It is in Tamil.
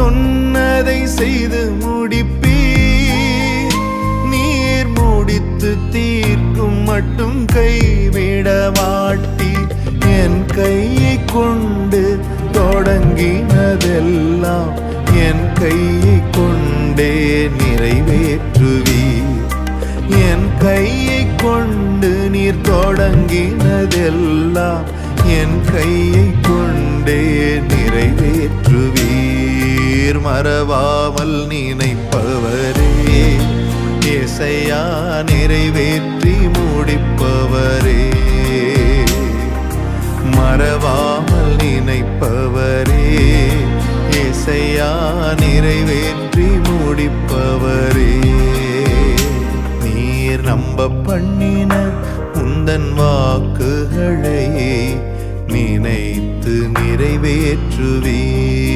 சொன்னதை செய்து முடிப்பீர். நீர் முடித்து தீர்க்கும் மட்டும் கைவிட மாட்டீர். என் கையை கொண்டு தொடங்கினதெல்லாம் என் கையை கொண்டே நிறைவேற்றுவீர். என் கையை கொண்டு நீர் தொடங்கினதெல்லாம் என் கையை கொண்டே நிறைவேற்றுவீர். மறவாமல் நினைப்பவரே, ஏசையா நிறைவேற்றி முடிப்பவரே. மறவாமல் நினைப்பவரே, ஏசையா நிறைவேற்றி முடிப்பவரே. நீர் நம்ப பண்ணின உந்தன் வாக்குகளை நினைத்து நிறைவேற்றுவீர்.